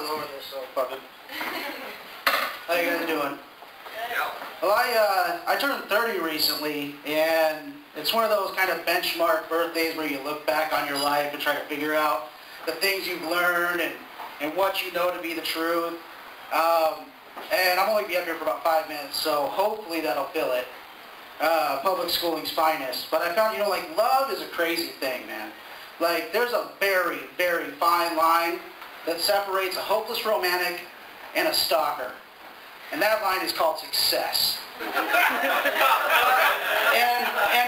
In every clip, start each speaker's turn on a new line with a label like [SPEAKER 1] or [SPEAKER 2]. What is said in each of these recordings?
[SPEAKER 1] probably lower this, so fuck it. How you guys doing?
[SPEAKER 2] Yeah.
[SPEAKER 1] Well, I turned 30 recently, and it's one of those kind of benchmark birthdays where you look back on your life and try to figure out the things you've learned and what you know to be the truth. And I'm only be up here for about 5 minutes, so hopefully that'll fill it. Public schooling's finest. But I found, like, love is a crazy thing, man. Like, there's a very, very fine line that separates a hopeless romantic and a stalker. And that line is called success. and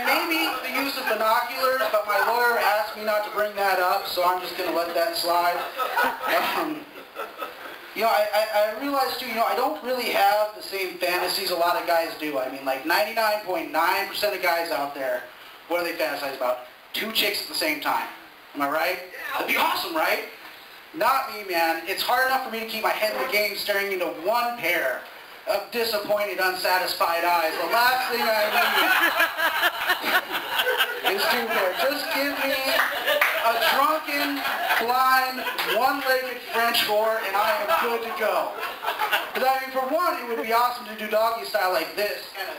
[SPEAKER 1] maybe the use of binoculars, but my lawyer asked me not to bring that up, so I'm just going to let that slide. I realized too, I don't really have the same fantasies a lot of guys do. I mean, like 99.9% of guys out there, what do they fantasize about? 2 chicks at the same time. Am I right? That'd be awesome, right? Not me, man. It's hard enough for me to keep my head in the game staring into one pair of disappointed, unsatisfied eyes. The last thing I need is 2 pairs. Just give me a drunken, blind, one-legged French whore, and I am good to go. Because, I mean, for one, it would be awesome to do doggy style like this, kind of.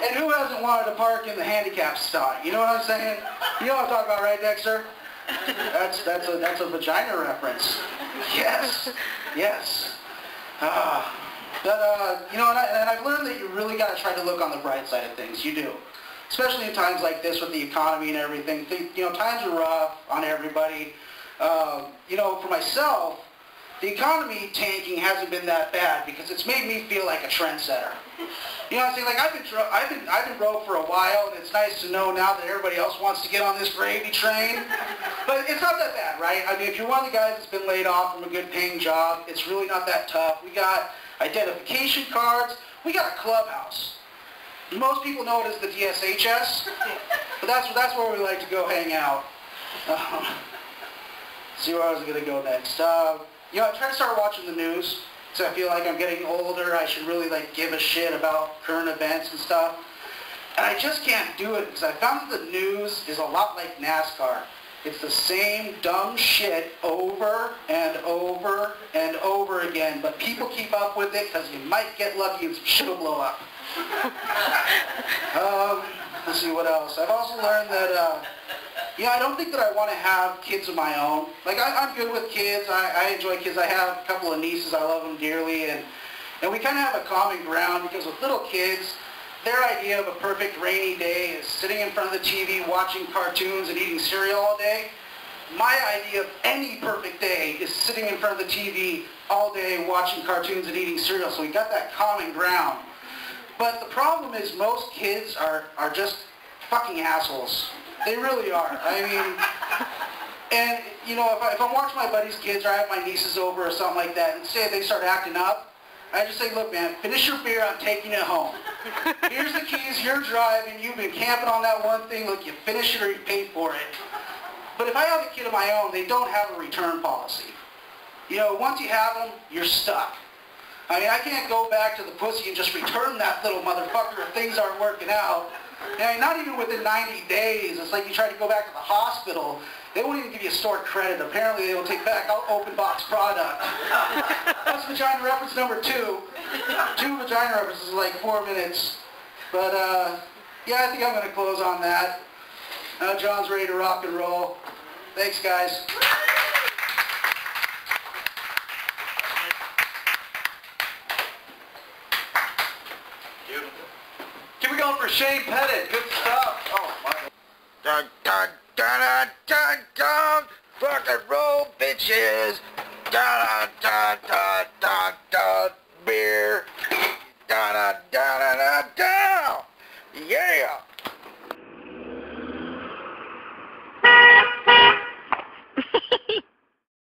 [SPEAKER 1] And who hasn't wanted to park in the handicap spot? You know what I'm saying? You know what I'm talking about, right, Dexter? That's a vagina reference. Yes. Yes. And I've learned that you really got to try to look on the bright side of things. You do. Especially in times like this with the economy and everything. Times are rough on everybody. For myself, the economy tanking hasn't been that bad because it's made me feel like a trendsetter. You know what I'm saying? Like I've been broke for a while, and it's nice to know now that everybody else wants to get on this gravy train. But it's not that bad, right? I mean, if you're one of the guys that's been laid off from a good paying job, it's really not that tough. We got identification cards. We got a clubhouse. Most people know it as the DSHS, but that's where we like to go hang out. See where I was going to go next. I try to start watching the news. So I feel like I'm getting older. I should really give a shit about current events and stuff. And I just can't do it because I found that the news is a lot like NASCAR. It's the same dumb shit over and over and over again. But people keep up with it because you might get lucky and some shit will blow up. Let's see what else. I've also learned that I don't think that I want to have kids of my own. Like, I'm good with kids. I enjoy kids. I have a couple of nieces. I love them dearly. And we kind of have a common ground because with little kids, their idea of a perfect rainy day is sitting in front of the TV, watching cartoons and eating cereal all day. My idea of any perfect day is sitting in front of the TV all day, watching cartoons and eating cereal. So we got that common ground. But the problem is most kids are just fucking assholes. They really are. I mean, and, if I'm watching my buddy's kids or I have my nieces over or something like that, and say they start acting up, I just say, look, man, finish your beer, I'm taking it home. Here's the keys, you're driving, you've been camping on that one thing, look, you finish it or you pay for it. But if I have a kid of my own, they don't have a return policy. Once you have them, you're stuck. I mean, I can't go back to the pussy and just return that little motherfucker if things aren't working out. Not even within 90 days. It's like you try to go back to the hospital. They won't even give you store credit. Apparently, they will take back open box product. That's vagina reference number 2. 2 vagina references in like 4 minutes. But, I think I'm going to close on that. Now John's ready to rock and roll. Thanks, guys.
[SPEAKER 2] Keep it going for Shane Pettit. Good stuff. Oh, my.
[SPEAKER 3] Dun, dun, dun, dun, dun, dun. Rock and roll, bitches. Dun, dun, dun, dun, dun. Beer. Dun, dun, dun, dun, dun, dun. Yeah.